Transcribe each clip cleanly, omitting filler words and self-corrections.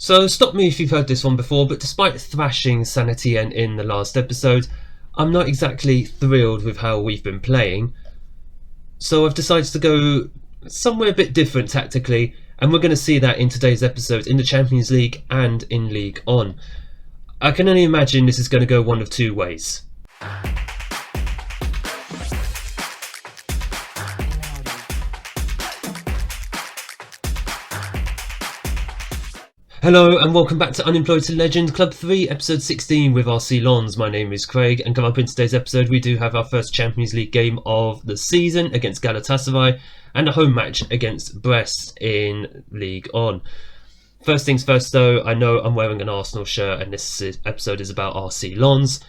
So stop me if you've heard this one before, but despite thrashing Sanity and in the last episode, I'm not exactly thrilled with how we've been playing. So I've decided to go somewhere a bit different tactically, and we're going to see that in today's episode in the Champions League and in League On. I can only imagine this is going to go one of two ways. Hello and welcome back to Unemployed to Legend Club 3 episode 16 with RC Lons. My name is Craig, and coming up in today's episode we do have our first Champions League game of the season against Galatasaray and a home match against Brest in League On. First things first though, I know I'm wearing an Arsenal shirt and this episode is about RC Lons.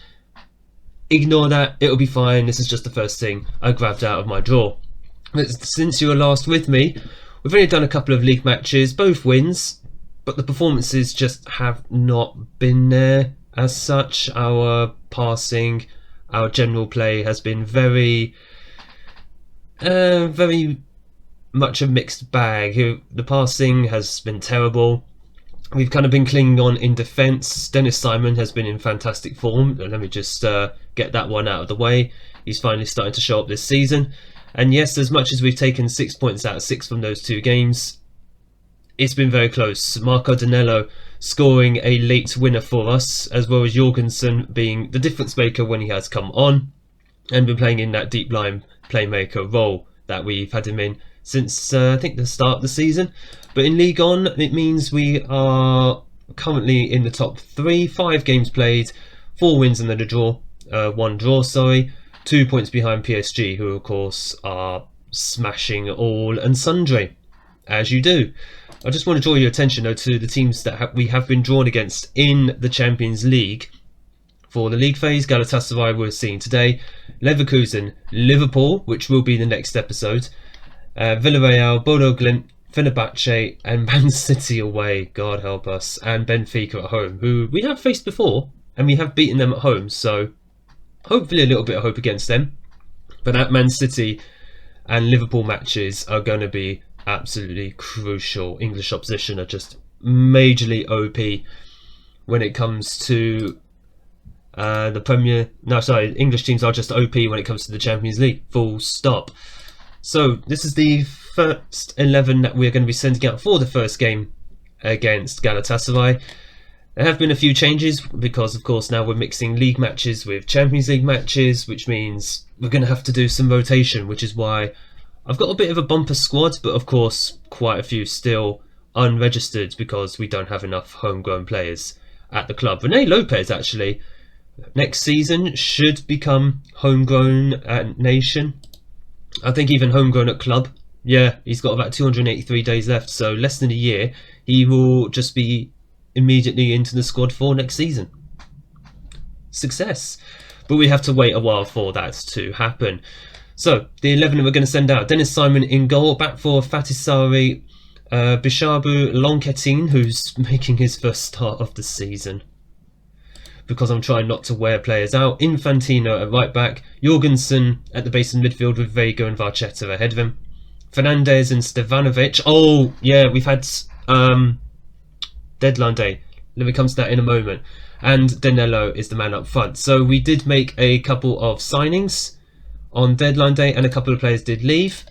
Ignore that, it'll be fine. This is just the first thing I grabbed out of my drawer. But since you were last with me, we've only done a couple of league matches, both wins. But the performances just have not been there as such. Our passing, our general play has been very much a mixed bag. The passing has been terrible. We've kind of been clinging on in defence. Dennis Simon has been in fantastic form. Let me just get that one out of the way. He's finally starting to show up this season. And yes, as much as we've taken 6 points out of 6 from those two games, it's been very close. Marco Danello scoring a late winner for us, as well as Jorgensen being the difference maker when he has come on and been playing in that deep line playmaker role that we've had him in since I think the start of the season. But in League On, it means we are currently in the top 3, 5 games played, 4 wins and then a draw, 1 draw, 2 points behind PSG, who of course are smashing all and sundry, as you do. I just want to draw your attention though to the teams that we have been drawn against in the Champions League. For the league phase, Galatasaray we're seeing today, Leverkusen, Liverpool, which will be the next episode, Villarreal, Bodo Glimt, Fenerbahce and Man City away, God help us, and Benfica at home, who we have faced before and we have beaten them at home, so hopefully a little bit of hope against them. But that Man City and Liverpool matches are going to be absolutely crucial. English opposition are just majorly OP when it comes to the Premier. No, sorry, English teams are just OP when it comes to the Champions League. Full stop. So this is the first 11 that we're going to be sending out for the first game against Galatasaray. There have been a few changes because, of course, now we're mixing league matches with Champions League matches, which means we're going to have to do some rotation, which is why I've got a bit of a bumper squad, but of course quite a few still unregistered because we don't have enough homegrown players at the club. Rene Lopez actually next season should become homegrown at Nation. I think even homegrown at club. Yeah, he's got about 283 days left, so less than a year. He will just be immediately into the squad for next season. Success. But we have to wait a while for that to happen. So, the 11 we're going to send out. Dennis Simon in goal, back for Fatisari, Bishabu Lonketin, who's making his first start of the season, because I'm trying not to wear players out. Infantino at right back, Jorgensen at the base of midfield with Vega and Varchetta ahead of him. Fernandez and Stevanovic. Oh, yeah, we've had deadline day. Let me come to that in a moment. And Danello is the man up front. So we did make a couple of signings on deadline day, and a couple of players did leave.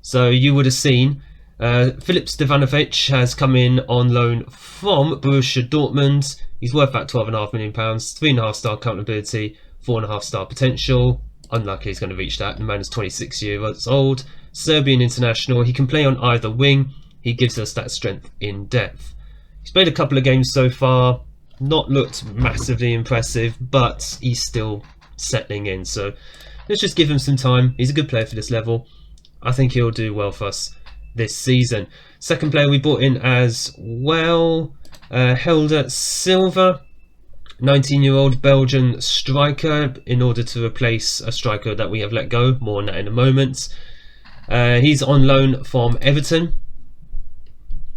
So you would have seen Filip Stevanovic has come in on loan from Borussia Dortmund. He's worth about £12.5 million, 3.5 star accountability, 4.5 star potential. Unlucky he's going to reach that. The man is 26 years old, Serbian international. He can play on either wing. He gives us that strength in depth. He's played a couple of games so far, not looked massively impressive, but he's still settling in. So let's just give him some time. He's a good player for this level. I think he'll do well for us this season. Second player we brought in as well, Helder Silva, 19-year-old Belgian striker, in order to replace a striker that we have let go. More on that in a moment. He's on loan from Everton.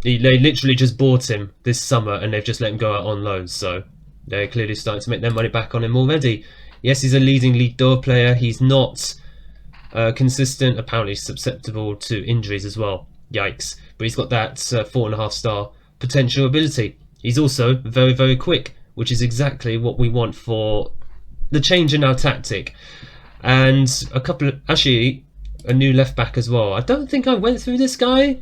They literally just bought him this summer and they've just let him go out on loan. So they're clearly starting to make their money back on him already. Yes, he's a leading Ligue 2 player. He's not consistent. Apparently susceptible to injuries as well. Yikes. But he's got that 4.5 star potential ability. He's also very, very quick, which is exactly what we want for the change in our tactic. And actually a new left back as well. I don't think I went through this guy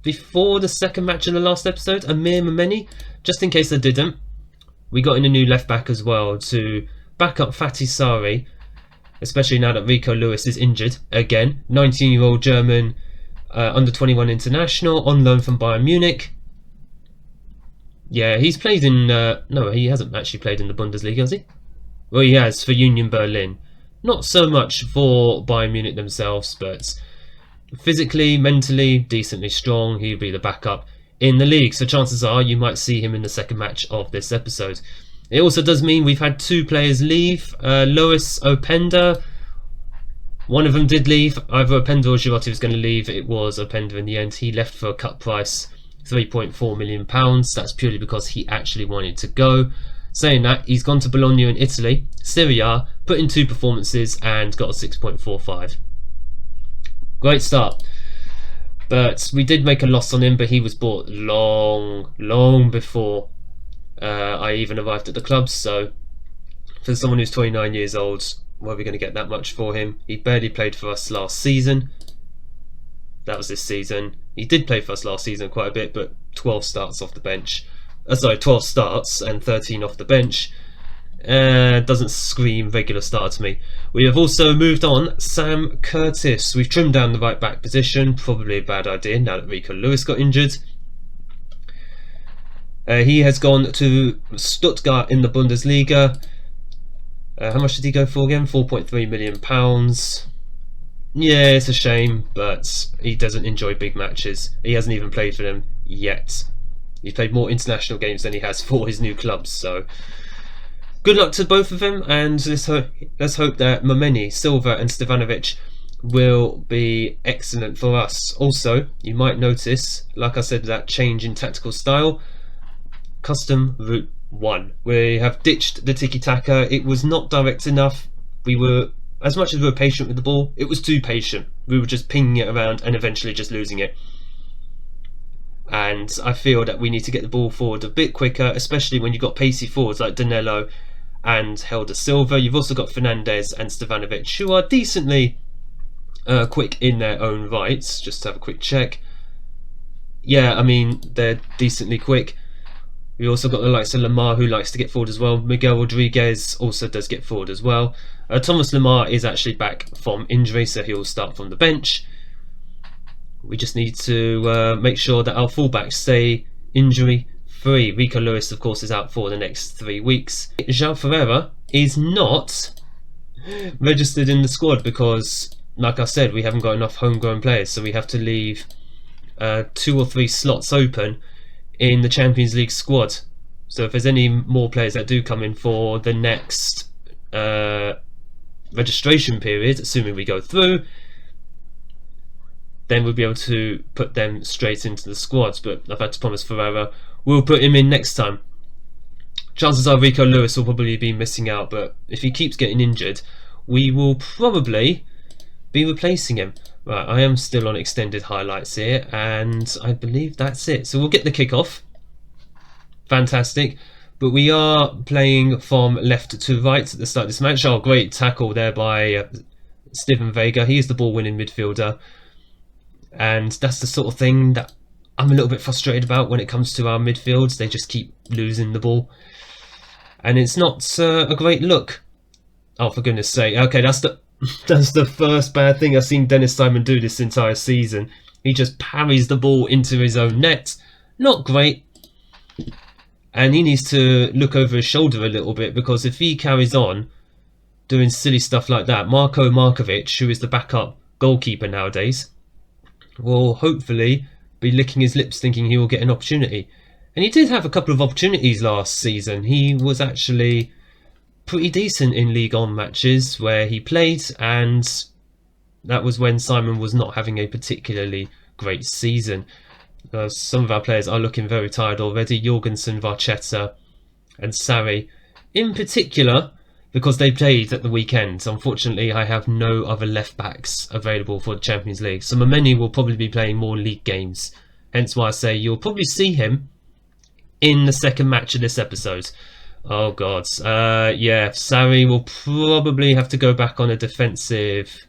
before the second match in the last episode, Amir Mameni. Just in case I didn't, we got in a new left back as well to back up Fatih Sari, especially now that Rico Lewis is injured again. 19-year-old German under 21 international on loan from Bayern Munich. Yeah, he's played in no, he hasn't actually played in the Bundesliga, has he? Well, he has for Union Berlin. Not so much for Bayern Munich themselves, but physically, mentally, decently strong. He'll be the backup in the league, so chances are you might see him in the second match of this episode. It also does mean we've had 2 players leave. Lois Openda, one of them did leave. Either Openda or Girotti was going to leave. It was Openda in the end. He left for a cut price, £3.4 million. That's purely because he actually wanted to go. Saying that, he's gone to Bologna in Italy, Serie A, put in 2 performances and got a 6.45. Great start. But we did make a loss on him, but he was bought long before I even arrived at the club. So for someone who's 29 years old, where are we going to get that much for him? He barely played for us last season. That was this season. He did play for us last season quite a bit, but 12 starts off the bench. 12 starts and 13 off the bench. Doesn't scream regular starter to me. We have also moved on Sam Curtis. We've trimmed down the right back position. Probably a bad idea now that Rico Lewis got injured. He has gone to Stuttgart in the Bundesliga. How much did he go for again? £4.3 million. Yeah, it's a shame, but he doesn't enjoy big matches. He hasn't even played for them yet. He's played more international games than he has for his new clubs, so good luck to both of them, and let's hope that Momeni, Silva and Stevanovic will be excellent for us. Also, you might notice, like I said, that change in tactical style. Custom Route 1. We have ditched the tiki-taka. It was not direct enough. We were, as much as we were patient with the ball, it was too patient. We were just pinging it around and eventually just losing it. And I feel that we need to get the ball forward a bit quicker, especially when you've got pacey forwards like Danilo and Helder Silva. You've also got Fernandez and Stevanovic, who are decently quick in their own rights. Just to have a quick check. Yeah, I mean, they're decently quick. We also got the likes of Lamar, who likes to get forward as well. Miguel Rodriguez also does get forward as well. Thomas Lamar is actually back from injury, so he'll start from the bench. We just need to make sure that our fullbacks stay injury free. Rico Lewis, of course, is out for the next 3 weeks. João Ferreira is not registered in the squad because, like I said, we haven't got enough homegrown players, so we have to leave 2 or 3 slots open in the Champions League squad. So if there's any more players that do come in for the next registration period, assuming we go through, then we'll be able to put them straight into the squads. But I've had to promise Ferreira we'll put him in next time. Chances are Rico Lewis will probably be missing out, but if he keeps getting injured, we will probably be replacing him. Right, I am still on extended highlights here, and I believe that's it. So we'll get the kickoff. Fantastic. But we are playing from left to right at the start of this match. Oh, great tackle there by Steven Vega. He is the ball-winning midfielder. And that's the sort of thing that I'm a little bit frustrated about when it comes to our midfields. They just keep losing the ball. And it's not a great look. Oh, for goodness sake. Okay, that's the first bad thing I've seen Dennis Simon do this entire season. He just parries the ball into his own net. Not great. And he needs to look over his shoulder a little bit, because if he carries on doing silly stuff like that, Marko Markovic, who is the backup goalkeeper nowadays, will hopefully be licking his lips thinking he will get an opportunity. And he did have a couple of opportunities last season. He was actually pretty decent in League On matches where he played, and that was when Simon was not having a particularly great season. Some of our players are looking very tired already. Jorgensen, Varchetta and Sarri in particular, because they played at the weekend. Unfortunately, I have no other left backs available for the Champions League, so Momeni will probably be playing more league games. Hence why I say you'll probably see him in the second match of this episode. Oh god. Yeah, Sarri will probably have to go back on a defensive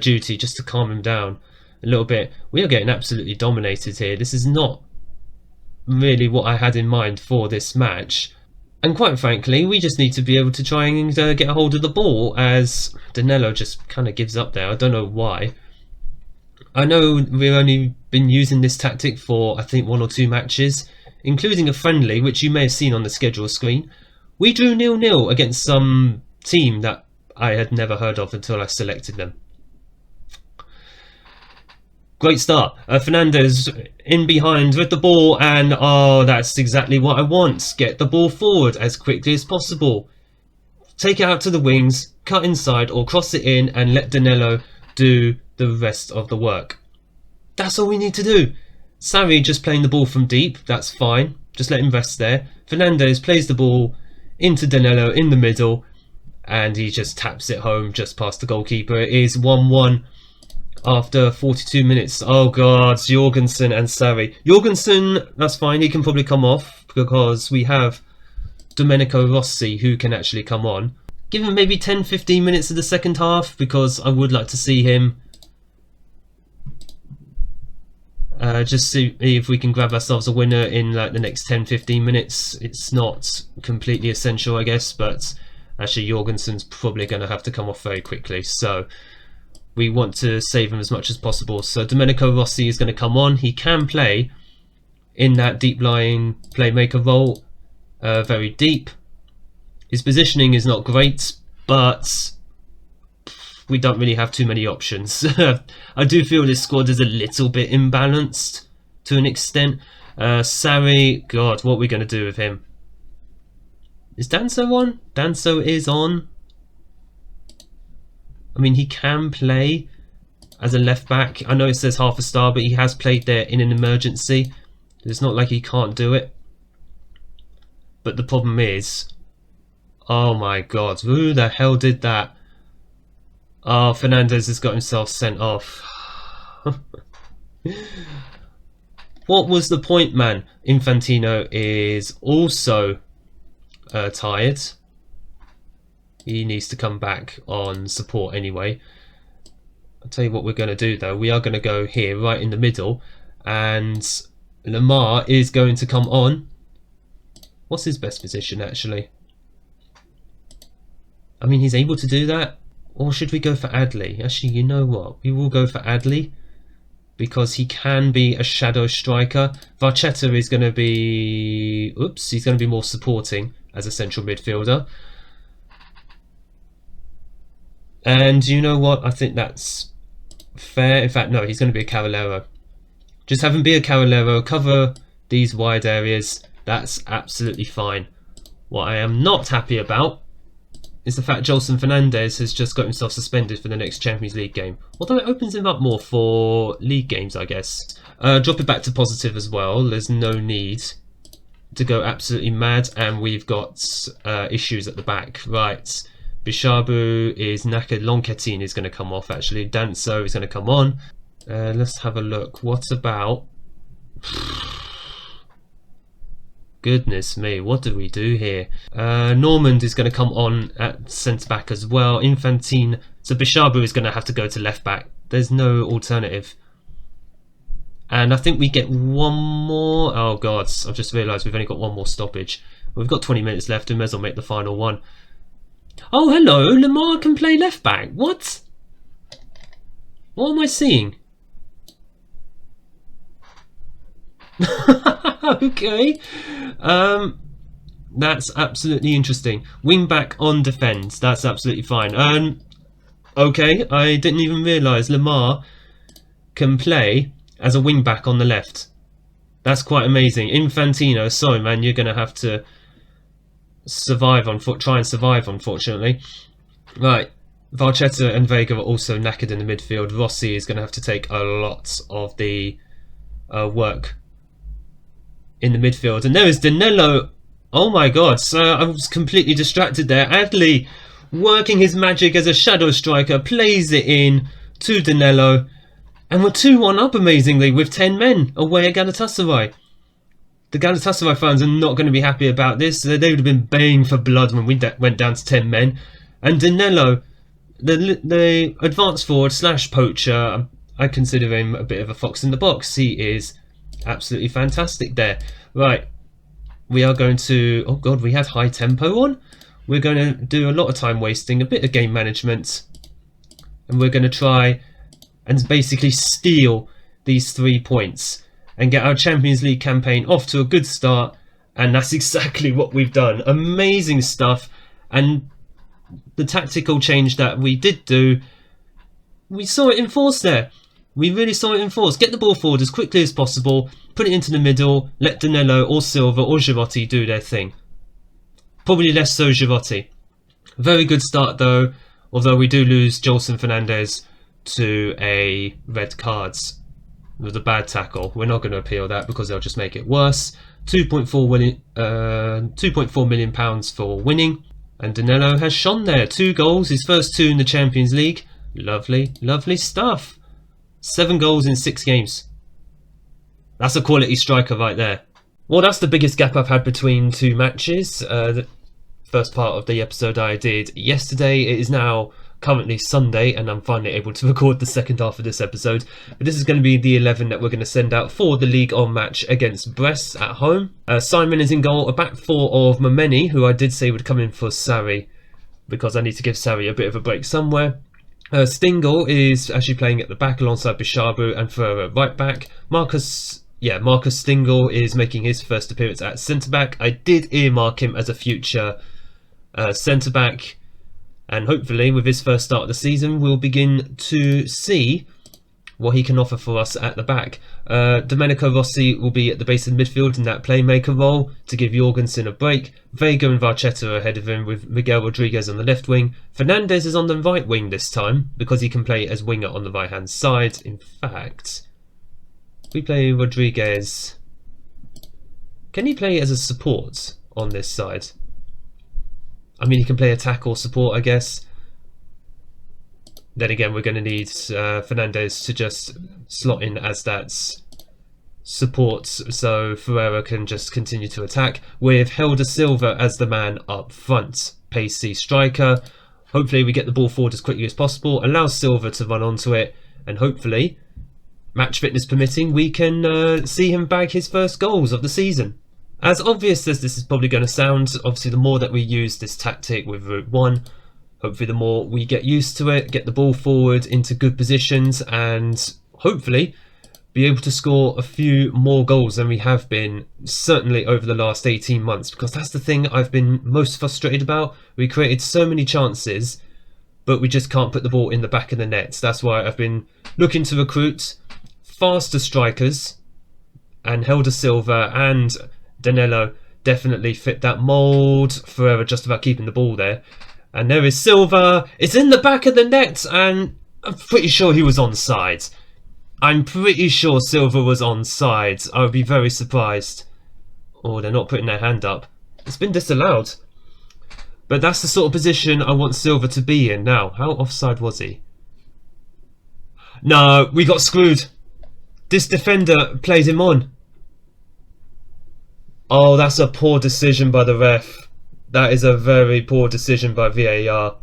duty just to calm him down a little bit. We are getting absolutely dominated here. This is not really what I had in mind for this match. And quite frankly, we just need to be able to try and get a hold of the ball, as Danilo just kind of gives up there. I don't know why. I know we've only been using this tactic for, I think, 1 or 2 matches, including a friendly, which you may have seen on the schedule screen. We drew 0-0 against some team that I had never heard of until I selected them. Great start. Fernandez in behind with the ball, and oh, that's exactly what I want. Get the ball forward as quickly as possible. Take it out to the wings, cut inside or cross it in, and let Danilo do the rest of the work. That's all we need to do. Sarri just playing the ball from deep, that's fine. Just let him rest there. Fernandez plays the ball into Danilo in the middle, and he just taps it home just past the goalkeeper. It is 1-1. After 42 minutes. Oh god, Jorgensen and Sarri. Jorgensen, that's fine, he can probably come off because we have Domenico Rossi who can actually come on. Give him maybe 10-15 minutes of the second half, because I would like to see him just see if we can grab ourselves a winner in like the next 10-15 minutes. It's not completely essential, I guess, but actually Jorgensen's probably going to have to come off very quickly, so we want to save him as much as possible. So Domenico Rossi is going to come on. He can play in that deep-lying playmaker role, very deep. His positioning is not great, but we don't really have too many options. I do feel this squad is a little bit imbalanced to an extent. Sarri, god, what are we going to do with him? Is Danso on? Danso is on. I mean, he can play as a left back. I know it says half a star, but he has played there in an emergency. It's not like he can't do it. But the problem is, oh my god, who the hell did that? Oh, Fernandez has got himself sent off. What was the point, man? Infantino is also tired. He needs to come back on support anyway. I'll tell you what we're going to do though. We are going to go here, right in the middle. And Lamar is going to come on. What's his best position actually? I mean, he's able to do that. Or should we go for Adley? Actually, you know what? We will go for Adley, because he can be a shadow striker. Varchetta is going to be... Oops, he's going to be more supporting as a central midfielder. And you know what? I think that's fair. In fact, no, he's going to be a Carolero. Just have him be a Carolero, cover these wide areas. That's absolutely fine. What I am not happy about is the fact Jolson Fernandez has just got himself suspended for the next Champions League game. Although it opens him up more for league games, I guess. Drop it back to positive as well. There's no need to go absolutely mad. And we've got issues at the back. Right. Bishabu is knackered. Lonketin is going to come off, actually. Danso is going to come on. Let's have a look. What about... Goodness me, what do we do here? Normand is going to come on at centre-back as well. Infantine... So Bishabu is going to have to go to left-back. There's no alternative. And I think we get one more... Oh, God. I've just realised we've only got one more stoppage. We've got 20 minutes left. We may as well make the final one. Oh, hello. Lamar can play left-back. What? What am I seeing? Okay. That's absolutely interesting. Wing back on defence. That's absolutely fine. Okay, I didn't even realise Lamar can play as a wing back on the left. That's quite amazing. Infantino, sorry man, you're going to have to survive on foot. Try and survive, unfortunately. Right. Varchetta and Vega are also knackered in the midfield. Rossi is going to have to take a lot of the work in the midfield. And there is Danilo. Oh my god, so I was completely distracted there. Adley, working his magic as a shadow striker, plays it in to Danilo. And we're 2-1 up amazingly with 10 men away at Galatasaray. The Galatasaray fans are not going to be happy about this. They would have been baying for blood when we went down to 10 men. And Danilo, the advanced forward / poacher, I consider him a bit of a fox in the box. He is absolutely fantastic there. Right, we are going to... Oh god, we had high tempo on. We're going to do a lot of time wasting, a bit of game management. And we're going to try and basically steal these 3 points and get our Champions League campaign off to a good start. And that's exactly what we've done. Amazing stuff. And the tactical change that we did do, we saw it in force there. We really saw it in force. Get the ball forward as quickly as possible, put it into the middle, let Danilo or Silva or Girotti do their thing. Probably less so Girotti. Very good start though, although we do lose Jolson Fernandez to a red cards with a bad tackle. We're not going to appeal that because they'll just make it worse. 2.4 million pounds for winning. And Danilo has shone there. 2 goals, his first 2 in the Champions League. Lovely, lovely stuff. 7 goals in 6 games. That's a quality striker right there. Well, that's the biggest gap I've had between 2 matches. The first part of the episode I did yesterday. It is now currently Sunday and I'm finally able to record the second half of this episode. But this is going to be the 11 that we're going to send out for the League On match against Brest at home. Simon is in goal, a back 4 of Mameni, who I did say would come in for Sarri because I need to give Sarri a bit of a break somewhere. Stingel is actually playing at the back alongside Bishabu and Ferreira right back. Marcus Stingel is making his first appearance at centre back. I did earmark him as a future centre back, and hopefully with his first start of the season we'll begin to see what he can offer for us at the back. Domenico Rossi will be at the base of the midfield in that playmaker role to give Jorgensen a break. Vega and Varchetta are ahead of him with Miguel Rodriguez on the left wing. Fernandez is on the right wing this time because he can play as winger on the right hand side. In fact, we play Rodriguez. Can he play as a support on this side? I mean, he can play attack or support, I guess. Then again, we're going to need Fernandez to just slot in as that support so Ferreira can just continue to attack, with Helder Silva as the man up front. Pacey striker. Hopefully we get the ball forward as quickly as possible, allow Silva to run onto it, and hopefully, match fitness permitting, we can see him bag his first goals of the season. As obvious as this is probably going to sound, obviously the more that we use this tactic with Route 1, hopefully the more we get used to it, get the ball forward into good positions, and hopefully be able to score a few more goals than we have been, certainly over the last 18 months, because that's the thing I've been most frustrated about. We created so many chances, but we just can't put the ball in the back of the net. That's why I've been looking to recruit faster strikers, and Helder Silva and Danilo definitely fit that mould. Ferreira just about keeping the ball there. And there is Silva. It's in the back of the net, and I'm pretty sure he was onside. I'm pretty sure Silva was onside. I would be very surprised. Oh, they're not putting their hand up. It's been disallowed. But that's the sort of position I want Silva to be in now. How offside was he? No, we got screwed. This defender played him on. Oh, that's a poor decision by the ref. That is a very poor decision by VAR.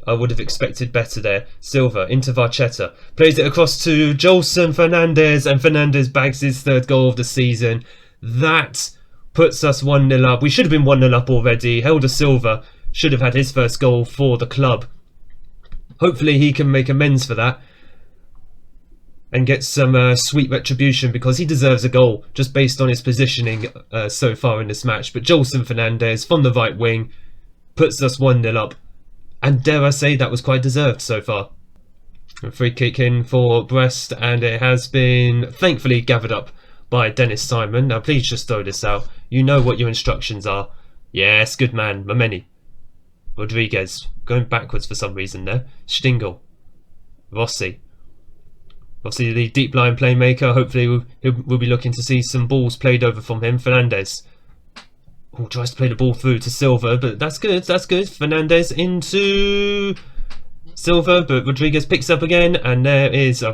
I would have expected better there. Silva into Varchetta. Plays it across to Jolson Fernandez, and Fernandez bags his 3rd goal of the season. That puts us 1-0 up. We should have been 1-0 up already. Helder Silva should have had his first goal for the club. Hopefully he can make amends for that and get some sweet retribution, because he deserves a goal just based on his positioning so far in this match. But Jolson Fernandez from the right wing puts us 1-0 up, and dare I say that was quite deserved so far. A free kick in for Brest, and it has been thankfully gathered up by Dennis Simon. Now please just throw this out. You know what your instructions are. Yes, good man. Mameni. Rodriguez going backwards for some reason there. Stingel. Rossi. Obviously the deep line playmaker. Hopefully we'll be looking to see some balls played over from him. Fernandez. Oh, tries to play the ball through to Silva, but that's good. That's good. Fernandez into Silva, but Rodriguez picks up again, and there is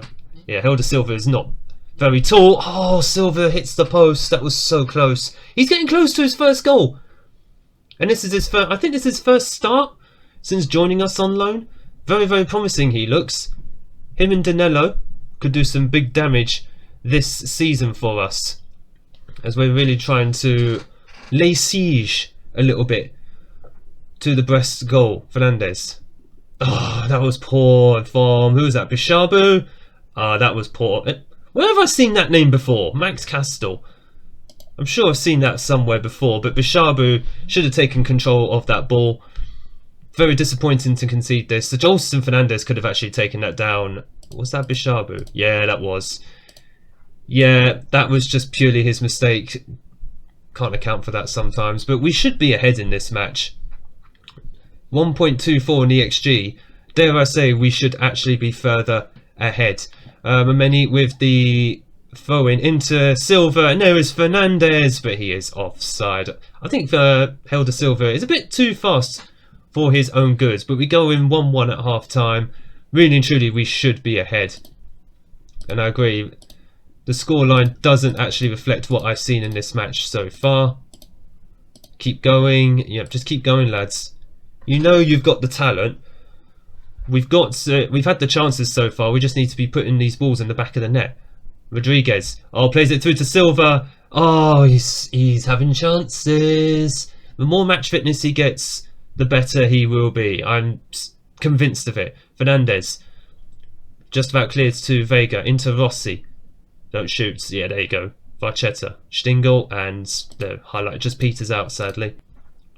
yeah, Helder Silva is not Very tall. Oh, Silva hits the post. That was so close. He's getting close to his first goal. And this is his first, I think this is his first start since joining us on loan. Very, very promising he looks. Him and Danilo could do some big damage this season for us, as we're really trying to lay siege a little bit to the Brest goal. Fernandez. Oh, that was poor from, who was that? Bishabu? That was poor. Where have I seen that name before? Max Castle. I'm sure I've seen that somewhere before, but Bishabu should have taken control of that ball. Very disappointing to concede this. So Jolson Fernandez could have actually taken that down. Was that Bishabu? Yeah, that was. Yeah, that was just purely his mistake. Can't account for that sometimes, but we should be ahead in this match. 1.24 in EXG. Dare I say we should actually be further ahead. Mameni with the throw in into Silva, and there is Fernandez, but he is offside. I think Helder Silva is a bit too fast for his own goods, but we go in 1-1 at half time. Really and truly, we should be ahead. And I agree, the scoreline doesn't actually reflect what I've seen in this match so far. Keep going. Yep, just keep going, lads. You know you've got the talent. We've had the chances so far. We just need to be putting these balls in the back of the net. Rodriguez. Oh, plays it through to Silva. Oh, he's having chances. The more match fitness he gets, the better he will be. I'm convinced of it. Fernandez. Just about cleared to Vega. Into Rossi. Don't shoot. Yeah, there you go. Varchetta. Stingel. And the highlight just peters out, sadly.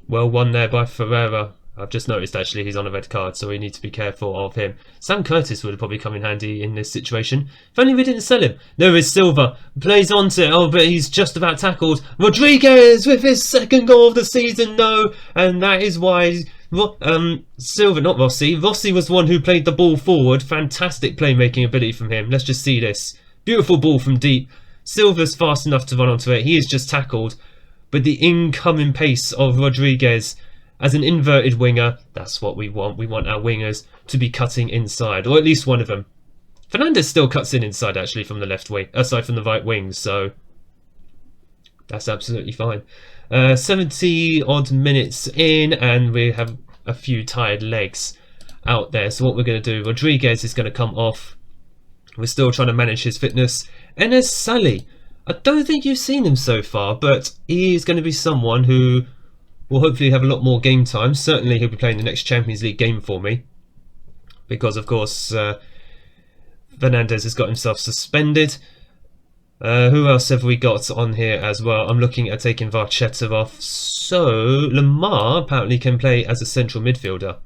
Well won there by Ferreira. I've just noticed actually he's on a red card, so we need to be careful of him. Sam Curtis would have probably come in handy in this situation. If only we didn't sell him. There is Silva. Plays onto it. Oh, but he's just about tackled. Rodriguez with his second goal of the season. No. And that is why Silva, not Rossi. Rossi was the one who played the ball forward. Fantastic playmaking ability from him. Let's just see this. Beautiful ball from deep. Silva's fast enough to run onto it. He is just tackled. But the incoming pace of Rodriguez as an inverted winger, that's what we want. We want our wingers to be cutting inside, or at least one of them. Fernandez still cuts in inside actually from the left wing, aside from the right wing, so that's absolutely fine. 70 odd minutes in, and we have a few tired legs out there. So what we're going to do, Rodriguez is going to come off. We're still trying to manage his fitness. Enes Sally. I don't think you've seen him so far, but he is going to be someone who will hopefully have a lot more game time. Certainly he'll be playing the next Champions League game for me, because of course Fernandez has got himself suspended. Who else have we got on here as well? I'm looking at taking Varchetta off. So Lamar apparently can play as a central midfielder.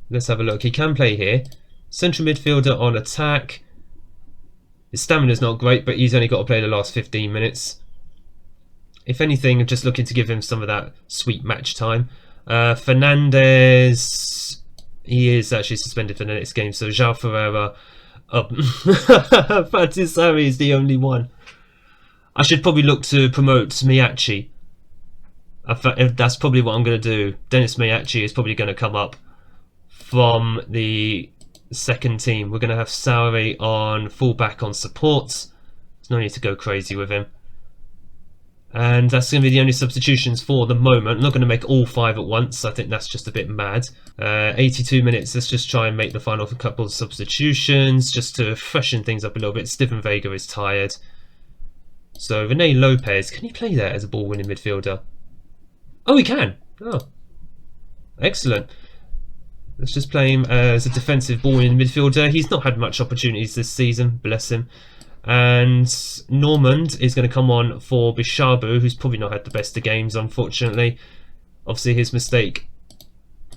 Let's have a look. He can play here. Central midfielder on attack. His stamina's not great, but he's only got to play the last 15 minutes. If anything, I'm just looking to give him some of that sweet match time. Fernandez, he is actually suspended for the next game. So João Ferreira, Fatisari is the only one. I should probably look to promote Miyachi. That's probably what I'm going to do. Dennis Miyachi is probably going to come up from the second team. We're going to have Sauri on fullback on support. There's no need to go crazy with him. And that's going to be the only substitutions for the moment. I'm not going to make all 5 at once. I think that's just a bit mad. 82 minutes. Let's just try and make the final couple of substitutions just to freshen things up a little bit. Steven Vega is tired. So Rene Lopez, can he play there as a ball-winning midfielder? Oh, he can. Oh, excellent. Let's just play him as a defensive ball-winning midfielder. He's not had much opportunities this season, bless him. And Normand is going to come on for Bishabu, who's probably not had the best of games, unfortunately. Obviously, his mistake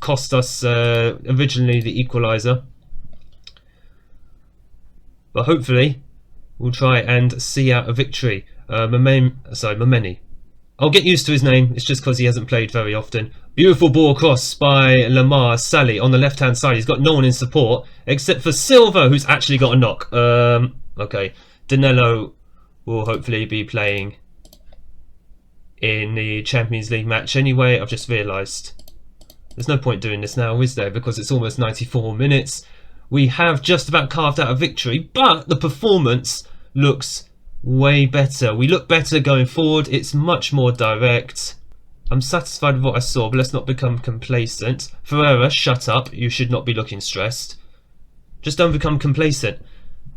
cost us originally the equaliser. But hopefully, we'll try and see out a victory. Mameni. I'll get used to his name. It's just because he hasn't played very often. Beautiful ball across by Lamar Sally on the left-hand side. He's got no one in support except for Silva, who's actually got a knock. Okay. Danilo will hopefully be playing in the Champions League match anyway. I've just realised there's no point doing this now, is there? Because it's almost 94 minutes. We have just about carved out a victory, but the performance looks way better. We look better going forward. It's much more direct. I'm satisfied with what I saw, but let's not become complacent. Ferreira, shut up. You should not be looking stressed. Just don't become complacent.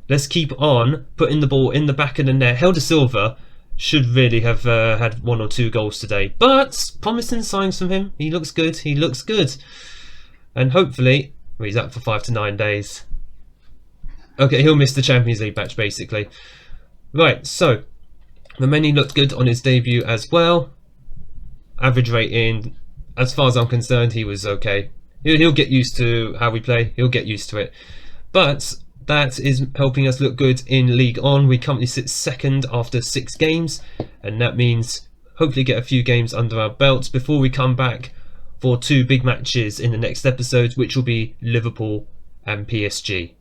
Let's keep on putting the ball in the back of the net. Helder Silva should really have had 1 or 2 goals today. But promising signs from him. He looks good. He looks good. And hopefully, well, he's out for 5 to 9 days. Okay, he'll miss the Champions League match, basically. Right, so Mameni looked good on his debut as well. Average rating, as far as I'm concerned, he was okay. He'll get used to how we play. He'll get used to it. But that is helping us look good in League On. We currently sit second after 6 games, and that means hopefully get a few games under our belts before we come back for 2 big matches in the next episode, which will be Liverpool and PSG.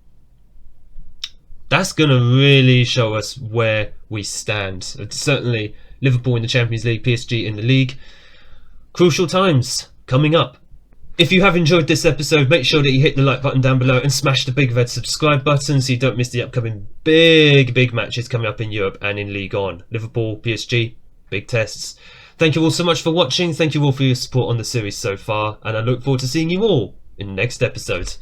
That's going to really show us where we stand. Certainly Liverpool in the Champions League, PSG in the league. Crucial times coming up. If you have enjoyed this episode, make sure that you hit the like button down below and smash the big red subscribe button so you don't miss the upcoming big matches coming up in Europe and in League On. Liverpool, PSG, big tests. Thank you all so much for watching. Thank you all for your support on the series so far, and I look forward to seeing you all in the next episode.